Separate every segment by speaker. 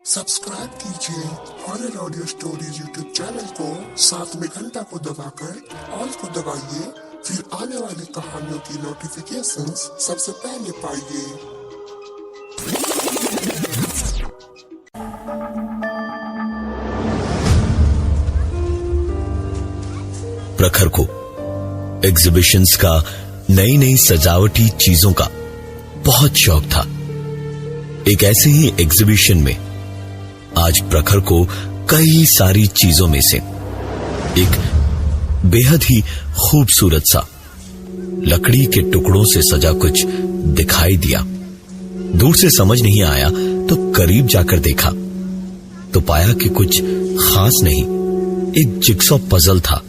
Speaker 1: Subscribe कीजिए horror audio stories YouTube channel को, साथ में घंटा को दबाकर ऑल को दबाइए, फिर आने वाली कहानियों की नोटिफिकेशंस सबसे पहले पाइए।
Speaker 2: प्रखर को एग्जीबिशंस का, नई नई सजावटी चीजों का बहुत शौक था। एक ऐसे ही एग्जीबिशन में आज प्रखर को कई सारी चीजों में से एक बेहद ही खूबसूरत सा लकड़ी के टुकड़ों से सजा कुछ दिखाई दिया। दूर से समझ नहीं आया तो करीब जाकर देखा तो पाया कि कुछ खास नहीं, एक जिक्सॉ पजल था।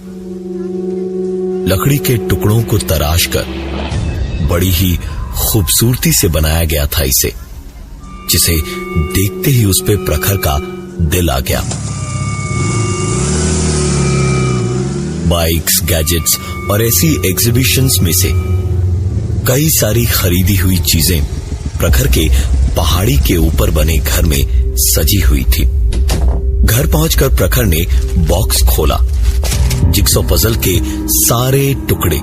Speaker 2: लकड़ी के टुकड़ों को तराशकर बड़ी ही खूबसूरती से बनाया गया था इसे, जिसे देखते ही उस पे प्रखर का दिल आ गया। बाइक्स, गैजेट्स और ऐसी एग्जीबिशंस में से कई सारी खरीदी हुई चीजें प्रखर के पहाड़ी के ऊपर बने घर में सजी हुई थी। घर पहुंचकर प्रखर ने बॉक्स खोला, जिक्सॉ पजल के सारे टुकड़े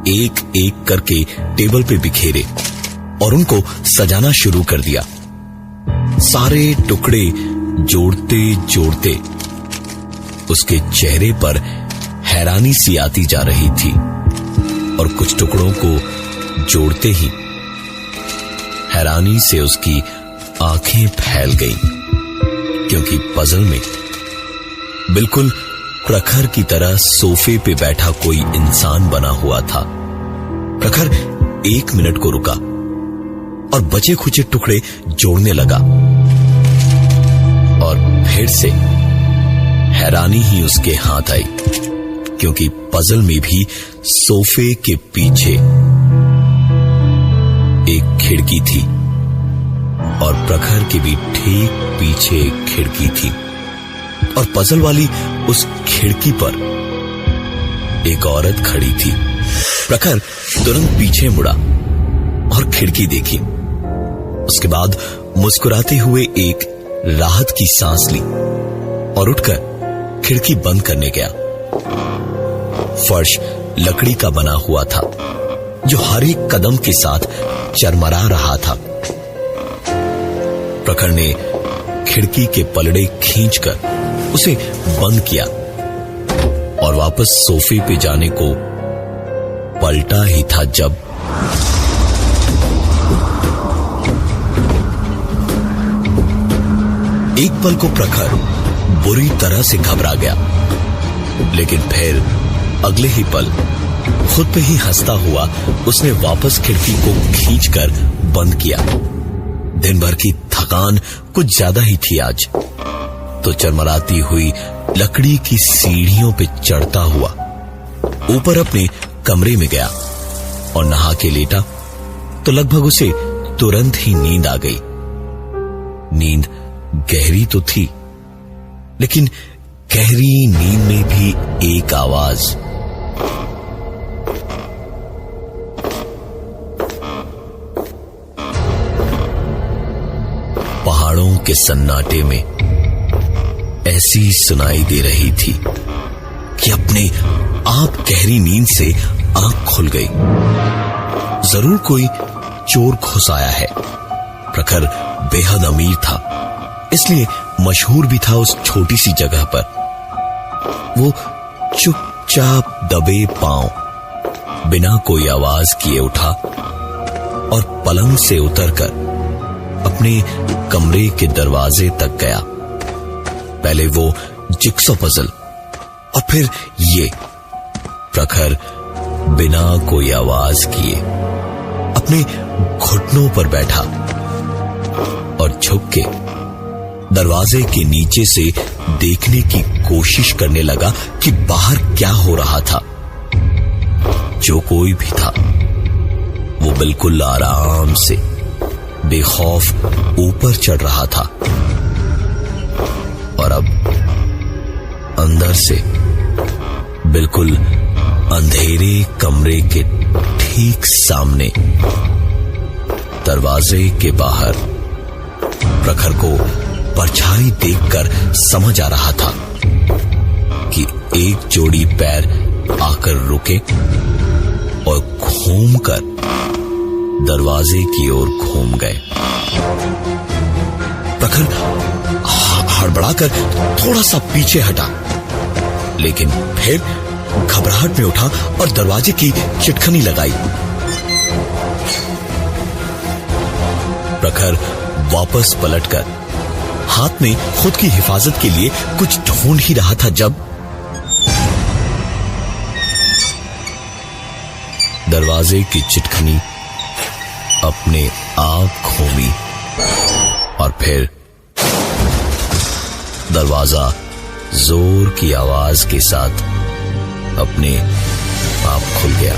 Speaker 2: एक एक करके टेबल पे बिखेरे और उनको सजाना शुरू कर दिया। सारे टुकड़े जोड़ते जोड़ते उसके चेहरे पर हैरानी सी आती जा रही थी और कुछ टुकड़ों को जोड़ते ही हैरानी से उसकी आंखें फैल गईं, क्योंकि पजल में बिल्कुल प्रखर की तरह सोफे पे बैठा कोई इंसान बना हुआ था। प्रखर 1 मिनट को रुका और बचे खुचे टुकड़े जोड़ने लगा और फिर से हैरानी ही उसके हाथ आई, क्योंकि पजल में भी सोफे के पीछे एक खिड़की थी और प्रखर के भी ठीक पीछे एक खिड़की थी और पजल वाली उस खिड़की पर एक औरत खड़ी थी। प्रखर तुरंत पीछे मुड़ा और खिड़की देखी। उसके बाद मुस्कुराते हुए एक राहत की सांस ली और उठकर खिड़की बंद करने गया। फर्श लकड़ी का बना हुआ था, जो हर एक कदम के साथ चरमरा रहा था। प्रखर ने खिड़की के पलड़े खींचकर उसे बंद किया और वापस सोफे पे जाने को पलटा ही था जब एक पल को प्रखर बुरी तरह से घबरा गया, लेकिन फिर अगले ही पल खुद पे ही हंसता हुआ उसने वापस खिड़की को खींचकर बंद किया। दिन भर की थकान कुछ ज्यादा ही थी आज, तो चरमराती हुई लकड़ी की सीढ़ियों पे चढ़ता हुआ ऊपर अपने कमरे में गया और नहा के लेटा तो लगभग उसे तुरंत ही नींद आ गई। नींद गहरी तो थी, लेकिन गहरी नींद में भी एक आवाज, पहाड़ों के सन्नाटे में ऐसी सुनाई दे रही थी कि अपने आप गहरी नींद से आंख खुल गई। जरूर कोई चोर घुस आया है। प्रखर बेहद अमीर था, इसलिए मशहूर भी था उस छोटी सी जगह पर। वो चुपचाप दबे पांव बिना कोई आवाज किए उठा और पलंग से उतरकर अपने कमरे के दरवाजे तक गया। पहले वो जिक्सॉ पजल और फिर ये। प्रखर बिना कोई आवाज किए अपने घुटनों पर बैठा और झुक के दरवाजे के नीचे से देखने की कोशिश करने लगा कि बाहर क्या हो रहा था। जो कोई भी था वो बिल्कुल आराम से बेखौफ ऊपर चढ़ रहा था और अब अंदर से बिल्कुल अंधेरे कमरे के ठीक सामने दरवाजे के बाहर प्रखर को गहराई देखकर समझ आ रहा था कि एक जोड़ी पैर आकर रुके और घूमकर दरवाजे की ओर घूम गए। प्रखर हड़बड़ाकर थोड़ा सा पीछे हटा, लेकिन फिर घबराहट में उठा और दरवाजे की चिटखनी लगाई। प्रखर वापस पलटकर हाथ में खुद की हिफाजत के लिए कुछ ढूंढ ही रहा था जब दरवाजे की चिटखनी अपने आप घूमी और फिर दरवाजा जोर की आवाज के साथ अपने आप खुल गया।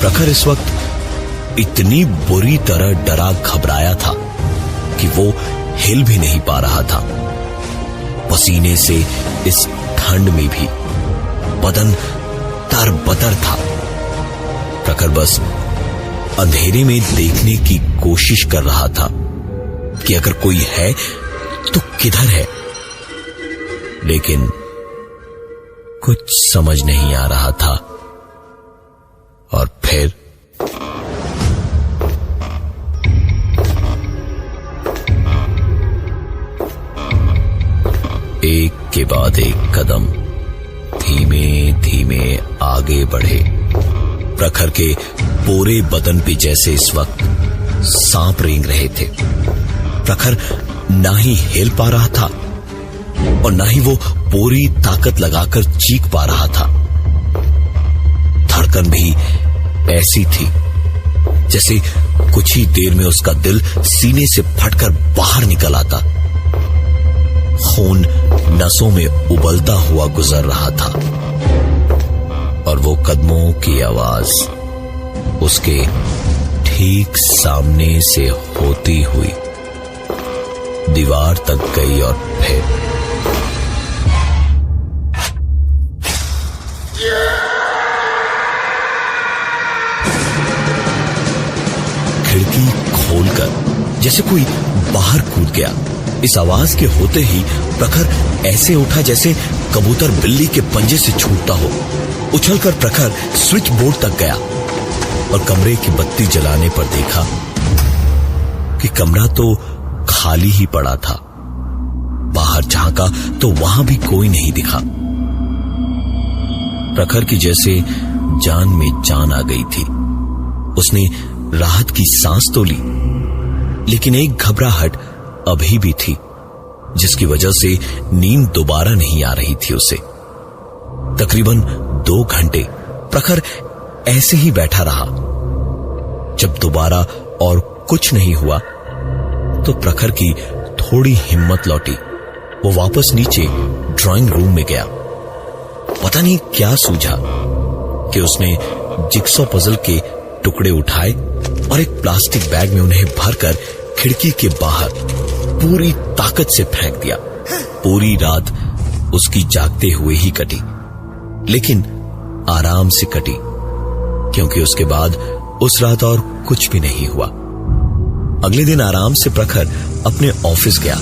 Speaker 2: प्रखर इस वक्त इतनी बुरी तरह डरा घबराया था कि वो हिल भी नहीं पा रहा था। पसीने से इस ठंड में भी बदन तरबतर था। प्रखर बस अंधेरे में देखने की कोशिश कर रहा था कि अगर कोई है तो किधर है, लेकिन कुछ समझ नहीं आ रहा था। और फिर एक के बाद एक कदम धीमे धीमे आगे बढ़े। प्रखर के पूरे बदन पे जैसे इस वक्त सांप रेंग रहे थे। प्रखर ना ही हिल पा रहा था और ना ही वो पूरी ताकत लगाकर चीख पा रहा था। धड़कन भी ऐसी थी जैसे कुछ ही देर में उसका दिल सीने से फटकर बाहर निकल आता। खून नसों में उबलता हुआ गुजर रहा था और वो कदमों की आवाज उसके ठीक सामने से होती हुई दीवार तक गई और फिर खिड़की खोलकर जैसे कोई बाहर कूद गया। इस आवाज के होते ही प्रखर ऐसे उठा जैसे कबूतर बिल्ली के पंजे से छूटता हो। उछलकर प्रखर स्विच बोर्ड तक गया और कमरे की बत्ती जलाने पर देखा कि कमरा तो खाली ही पड़ा था। बाहर झांका तो वहां भी कोई नहीं दिखा। प्रखर की जैसे जान में जान आ गई थी। उसने राहत की सांस तो ली, लेकिन एक घबराहट अभी भी थी जिसकी वजह से नींद दोबारा नहीं आ रही थी उसे। तकरीबन 2 घंटे प्रखर ऐसे ही बैठा रहा। जब दोबारा और कुछ नहीं हुआ तो प्रखर की थोड़ी हिम्मत लौटी। वो वापस नीचे ड्राइंग रूम में गया। पता नहीं क्या सूझा कि उसने जिक्सॉ पजल के टुकड़े उठाए और एक प्लास्टिक बैग में उन्हें भरकर खिड़की के बाहर पूरी ताकत से फेंक दिया। पूरी रात उसकी जागते हुए ही कटी, लेकिन आराम से कटी, क्योंकि उसके बाद उस रात और कुछ भी नहीं हुआ। अगले दिन आराम से प्रखर अपने ऑफिस गया।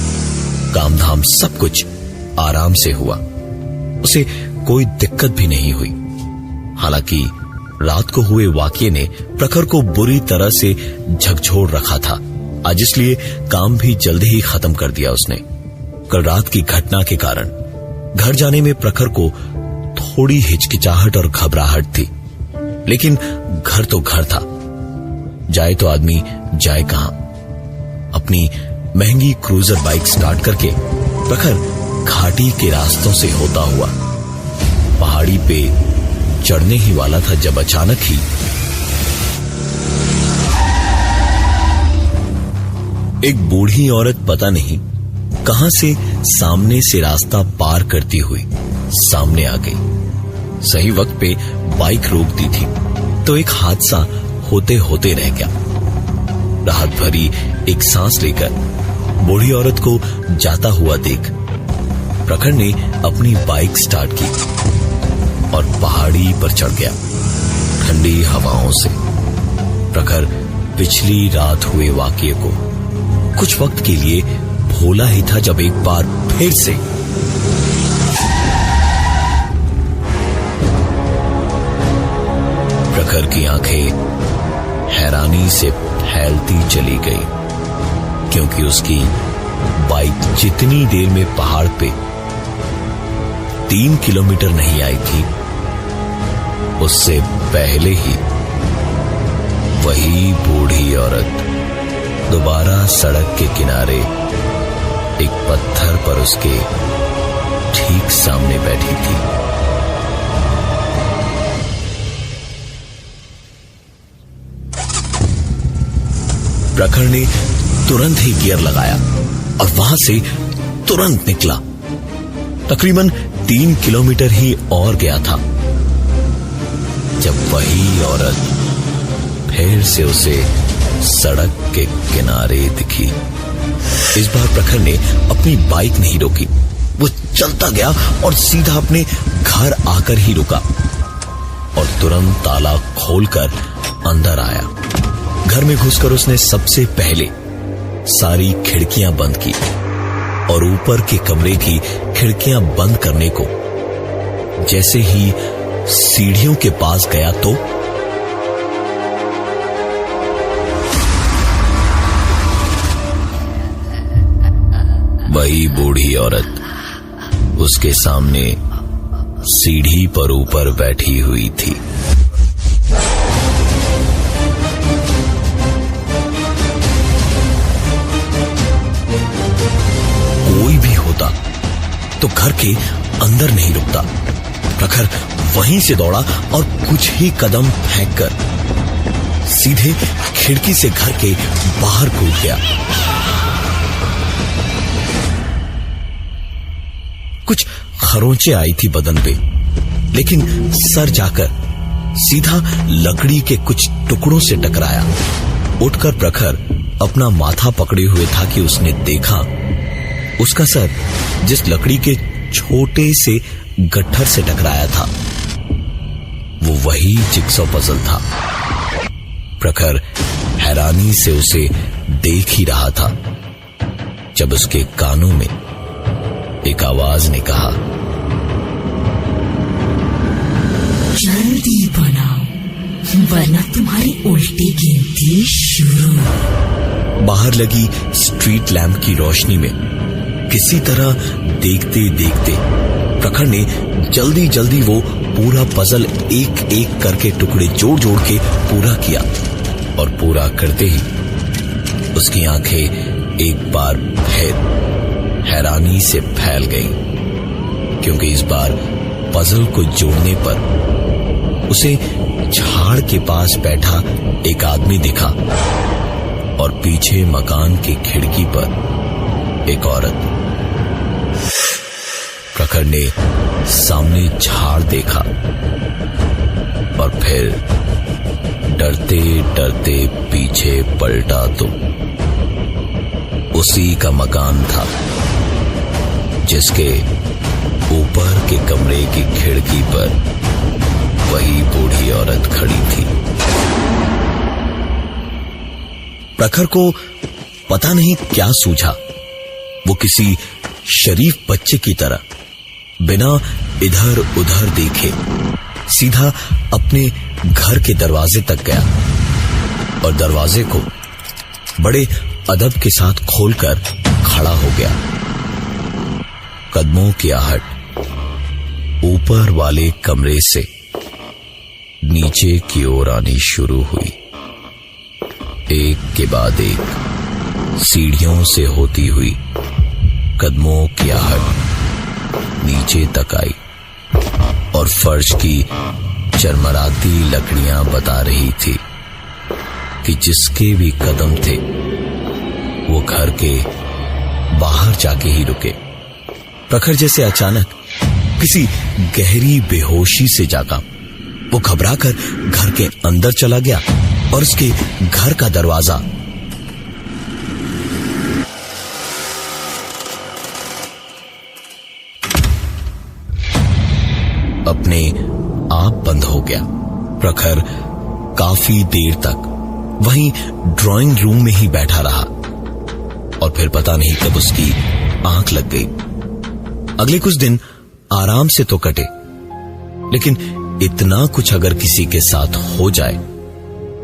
Speaker 2: काम धाम सब कुछ आराम से हुआ। उसे कोई दिक्कत भी नहीं हुई। हालांकि रात को हुए वाकये ने प्रखर को बुरी तरह से झकझोर रखा था। आज इसलिए काम भी जल्दी ही खत्म कर दिया उसने। कल रात की घटना के कारण घर जाने में प्रखर को थोड़ी हिचकिचाहट और घबराहट थी, लेकिन घर तो घर था। जाए तो आदमी जाए कहां। अपनी महंगी क्रूजर बाइक स्टार्ट करके प्रखर घाटी के रास्तों से होता हुआ पहाड़ी पे चढ़ने ही वाला था जब अचानक ही एक बूढ़ी औरत पता नहीं कहां से सामने से रास्ता पार करती हुई सामने आ गई। सही वक्त पे बाइक रोक दी थी तो एक हादसा होते होते रह गया। राहत भरी एक सांस लेकर बूढ़ी औरत को जाता हुआ देख प्रखर ने अपनी बाइक स्टार्ट की और पहाड़ी पर चढ़ गया। ठंडी हवाओं से प्रखर पिछली रात हुए वाकये को कुछ वक्त के लिए भूला ही था, जब एक बार फिर से प्रखर की आंखें हैरानी से फैलती चली गई, क्योंकि उसकी बाइक जितनी देर में पहाड़ पे 3 किलोमीटर नहीं आई थी, उससे पहले ही वही बूढ़ी औरत दोबारा सड़क के किनारे एक पत्थर पर उसके ठीक सामने बैठी थी। प्रखर ने तुरंत ही गियर लगाया और वहां से तुरंत निकला। तकरीबन 3 किलोमीटर ही और गया था जब वही औरत फिर से उसे सड़क के किनारे दिखी। इस बार प्रखर ने अपनी बाइक नहीं रोकी, वो चलता गया और सीधा अपने घर आकर ही रुका और तुरंत ताला खोलकर अंदर आया। घर में घुसकर उसने सबसे पहले सारी खिड़कियां बंद की और ऊपर के कमरे की खिड़कियां बंद करने को जैसे ही सीढ़ियों के पास गया तो वही बूढ़ी औरत उसके सामने सीढ़ी पर ऊपर बैठी हुई थी। कोई भी होता तो घर के अंदर नहीं रुकता। प्रखर वहीं से दौड़ा और कुछ ही कदम फेंककर सीधे खिड़की से घर के बाहर कूद गया। कुछ खरोंचे आई थी बदन पे, लेकिन सर जाकर सीधा लकड़ी के कुछ टुकड़ों से टकराया। उठकर प्रखर अपना माथा पकड़े हुए था कि उसने देखा उसका सर जिस लकड़ी के छोटे से गट्ठर से टकराया था वो वही जिक्सॉ पजल था। प्रखर हैरानी से उसे देख ही रहा था जब उसके कानों में एक आवाज ने कहा,
Speaker 3: जल्दी बनाओ वरना तुम्हारी उल्टी गिनती शुरू।
Speaker 2: बाहर लगी स्ट्रीट लैंप की रोशनी में किसी तरह देखते देखते प्रखर ने जल्दी जल्दी वो पूरा पजल एक एक करके टुकड़े जोड़ जोड़ के पूरा किया और पूरा करते ही उसकी आंखें एक बार फिर हैरानी से फैल गईं, क्योंकि इस बार पजल को जोड़ने पर उसे झाड़ के पास बैठा एक आदमी दिखा और पीछे मकान की खिड़की पर एक औरत। प्रखर ने सामने झाड़ देखा और फिर डरते डरते पीछे पलटा तो उसी का मकान था जिसके ऊपर के कमरे की खिड़की पर वही बूढ़ी औरत खड़ी थी। प्रखर को पता नहीं क्या सूझा, वो किसी शरीफ बच्चे की तरह बिना इधर उधर देखे सीधा अपने घर के दरवाजे तक गया और दरवाजे को बड़े अदब के साथ खोलकर खड़ा हो गया। कदमों की आहट ऊपर वाले कमरे से नीचे की ओर आनी शुरू हुई। एक के बाद एक सीढ़ियों से होती हुई कदमों की आहट नीचे तक आई और फर्श की चरमराती लकड़ियां बता रही थी कि जिसके भी कदम थे वो घर के बाहर जाके ही रुके। प्रखर जैसे अचानक किसी गहरी बेहोशी से जागा। वो घबराकर घर के अंदर चला गया और उसके घर का दरवाजा अपने आप बंद हो गया। प्रखर काफी देर तक वहीं ड्राइंग रूम में ही बैठा रहा और फिर पता नहीं कब उसकी आंख लग गई। अगले कुछ दिन आराम से तो कटे, लेकिन इतना कुछ अगर किसी के साथ हो जाए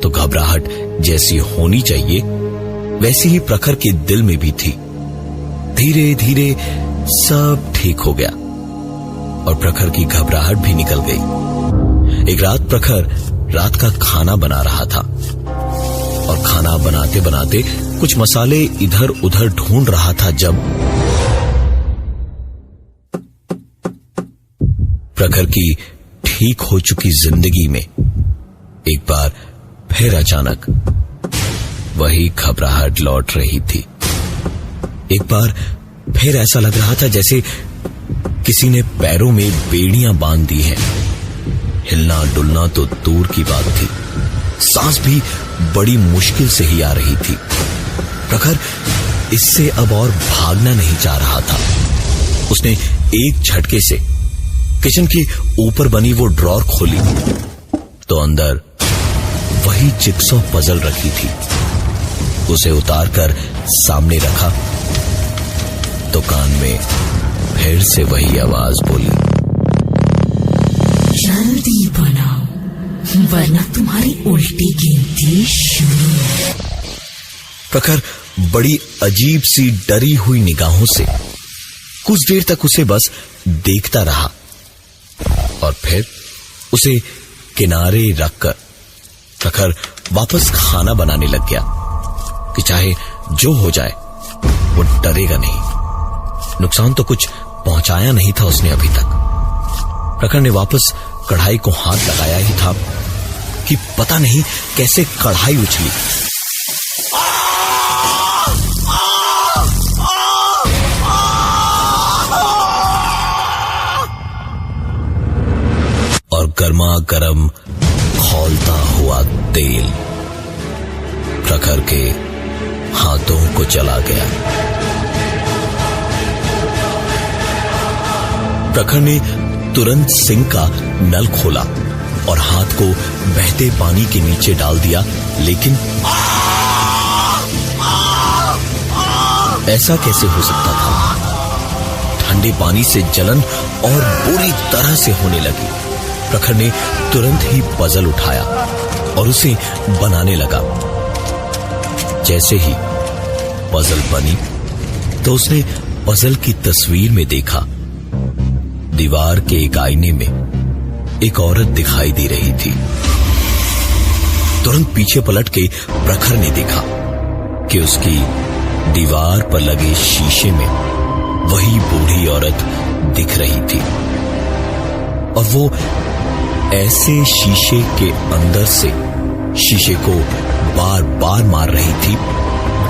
Speaker 2: तो घबराहट जैसी होनी चाहिए वैसी ही प्रखर के दिल में भी थी। धीरे धीरे सब ठीक हो गया और प्रखर की घबराहट भी निकल गई। एक रात प्रखर रात का खाना बना रहा था और खाना बनाते बनाते कुछ मसाले इधर उधर ढूंढ रहा था जब प्रखर की ठीक हो चुकी जिंदगी में एक बार फिर अचानक वही घबराहट लौट रही थी। एक बार फिर ऐसा लग रहा था जैसे किसी ने पैरों में बेड़ियां बांध दी हैं। हिलना डुलना तो दूर की बात थी, सांस भी बड़ी मुश्किल से ही आ रही थी। प्रखर इससे अब और भागना नहीं चाह रहा था। उसने एक झटके से किचन के ऊपर बनी वो ड्रॉर खोली तो अंदर वही जिक्सॉ पजल रखी थी। उसे उतारकर सामने रखा तो कान में फिर से वही आवाज बोली,
Speaker 3: जल्दी बनाओ वरना तुम्हारी उल्टी गिनती शुरू।
Speaker 2: प्रखर बड़ी अजीब सी डरी हुई निगाहों से कुछ देर तक उसे बस देखता रहा और फिर उसे किनारे रखकर प्रखर वापस खाना बनाने लग गया कि चाहे जो हो जाए वो डरेगा नहीं। नुकसान तो कुछ पहुंचाया नहीं था उसने अभी तक। प्रखर ने वापस कढ़ाई को हाथ लगाया ही था कि पता नहीं कैसे कढ़ाई उछली और गर्मा गर्म खौलता हुआ तेल प्रखर के हाथों को चला गया। प्रखर ने तुरंत सिंक का नल खोला और हाथ को बहते पानी के नीचे डाल दिया, लेकिन ऐसा कैसे हो सकता था? ठंडे पानी से जलन और बुरी तरह से होने लगी। प्रखर ने तुरंत ही पजल उठाया और उसे बनाने लगा। जैसे ही पजल बनी तो उसने पजल की तस्वीर में देखा दीवार के एक आईने में एक औरत दिखाई दे रही थी। तुरंत पीछे पलट के प्रखर ने देखा कि उसकी दीवार पर लगे शीशे में वही बूढ़ी औरत दिख रही थी और वो ऐसे शीशे के अंदर से शीशे को बार बार मार रही थी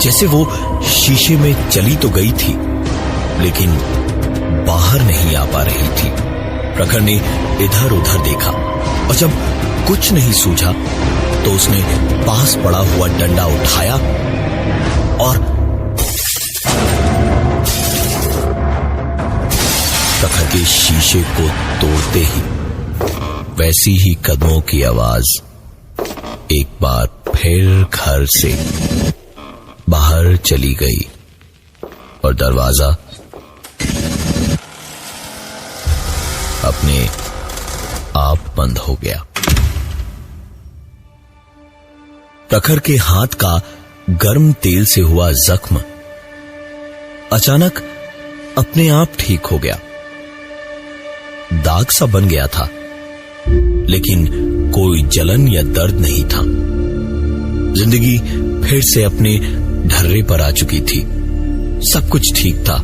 Speaker 2: जैसे वो शीशे में चली तो गई थी लेकिन बाहर नहीं आ पा रही थी। प्रखर ने इधर उधर देखा और जब कुछ नहीं सूझा तो उसने पास पड़ा हुआ डंडा उठाया और प्रखर के शीशे को तोड़ते ही वैसी ही कदमों की आवाज एक बार फिर घर से बाहर चली गई और दरवाजा अपने आप बंद हो गया। प्रखर के हाथ का गर्म तेल से हुआ जख्म अचानक अपने आप ठीक हो गया। दाग सा बन गया था लेकिन कोई जलन या दर्द नहीं था। जिंदगी फिर से अपने ढर्रे पर आ चुकी थी। सब कुछ ठीक था।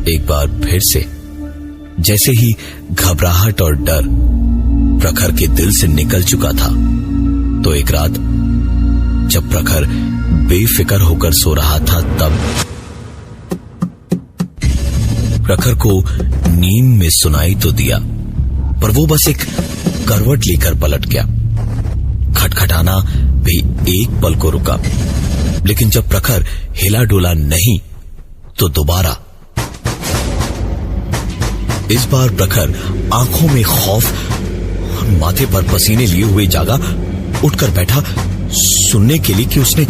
Speaker 2: एक बार फिर से जैसे ही घबराहट और डर प्रखर के दिल से निकल चुका था तो एक रात जब प्रखर बेफिक्र होकर सो रहा था तब प्रखर को नींद में सुनाई तो दिया पर वो बस एक करवट लेकर पलट गया। खटखटाना भी एक पल को रुका लेकिन जब प्रखर हिला डोला नहीं तो दोबारा। इस बार प्रखर आंखों में खौफ माथे पर पसीने लिए हुए जागा, उठकर बैठा सुनने के लिए कि उसने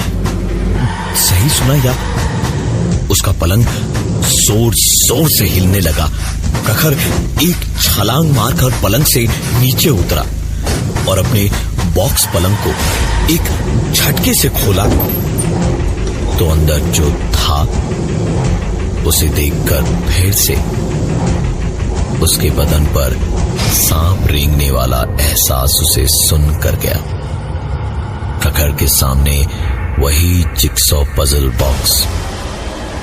Speaker 2: सही सुना या उसका पलंग जोर जोर से हिलने लगा। प्रखर एक छलांग मारकर पलंग से नीचे उतरा और अपने बॉक्स पलंग को एक झटके से खोला तो अंदर जो था उसे देखकर फिर से उसके बदन पर सांप रेंगने वाला एहसास उसे सुन कर गया। प्रखर के सामने वही जिक्सॉ पजल बॉक्स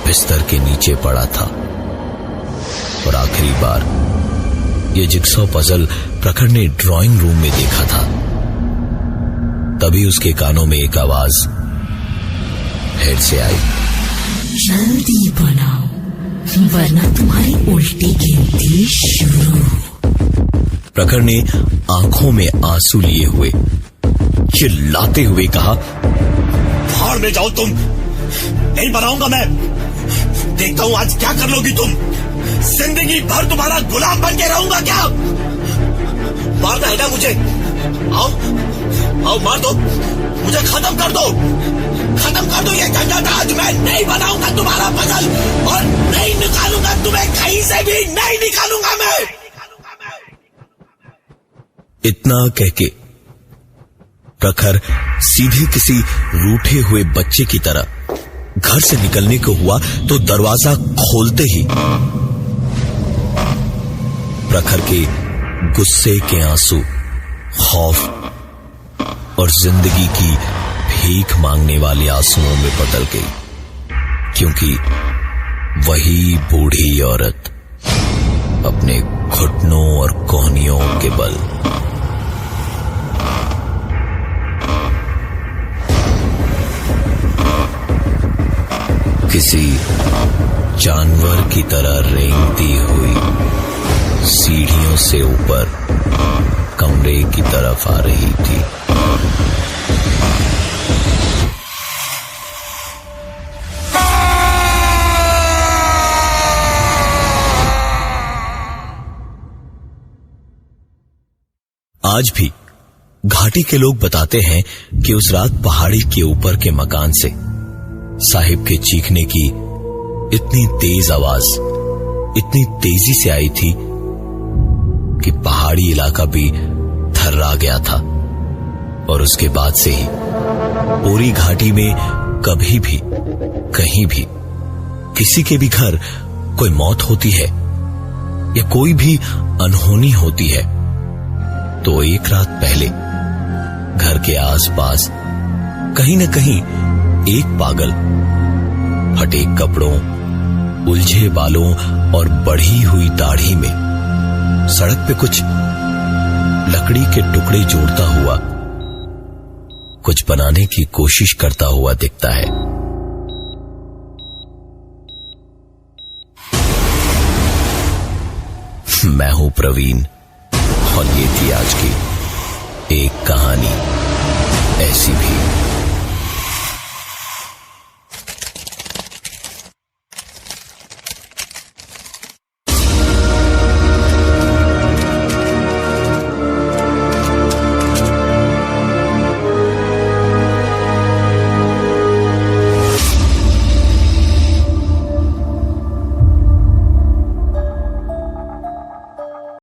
Speaker 2: बिस्तर के नीचे पड़ा था और आखिरी बार ये जिक्सॉ पजल प्रखर ने ड्राइंग रूम में देखा था। तभी उसके कानों में एक आवाज फिर से आई,
Speaker 3: जल्दी बनाओ वरना तुम्हारी उल्टी गिनती शुरू।
Speaker 2: प्रखर ने आंखों में आंसू लिए हुए चिल्लाते हुए कहा,
Speaker 4: भाड़ में जाओ तुम, नहीं बनाऊंगा मैं। देखता हूं आज क्या कर लोगी तुम। जिंदगी भर तुम्हारा गुलाम बन के रहूंगा क्या? मारना है ना मुझे? आओ आओ मार दो मुझे, खत्म कर दो, खत्म कर दो ये झंझट। आज मैं नहीं बनाऊंगा तुम्हारा पजल और नहीं निकालूंगा तुम्हें, कहीं से भी नहीं निकालूंगा मैं।
Speaker 2: इतना कहके प्रखर सीधे किसी रूठे हुए बच्चे की तरह घर से निकलने को हुआ तो दरवाजा खोलते ही प्रखर के गुस्से के आंसू खौफ और जिंदगी की भीख मांगने वाले आंसुओं में बदल गई, क्योंकि वही बूढ़ी औरत अपने घुटनों और कोहनियों के बल किसी जानवर की तरह रेंगती हुई सीढ़ियों से ऊपर कमरे की तरफ आ रही थी। आज भी घाटी के लोग बताते हैं कि उस रात पहाड़ी के ऊपर के मकान से साहिब के चीखने की इतनी तेज आवाज इतनी तेजी से आई थी कि पहाड़ी इलाका भी थर्रा गया था। और उसके बाद से ही पूरी घाटी में कभी भी कहीं भी किसी के भी घर कोई मौत होती है या कोई भी अनहोनी होती है तो एक रात पहले घर के आसपास कहीं न कहीं एक पागल फटे कपड़ों, उलझे बालों और बढ़ी हुई दाढ़ी में सड़क पे कुछ लकड़ी के टुकड़े जोड़ता हुआ कुछ बनाने की कोशिश करता हुआ दिखता है। मैं हूं प्रवीण और ये थी आज की एक कहानी ऐसी भी।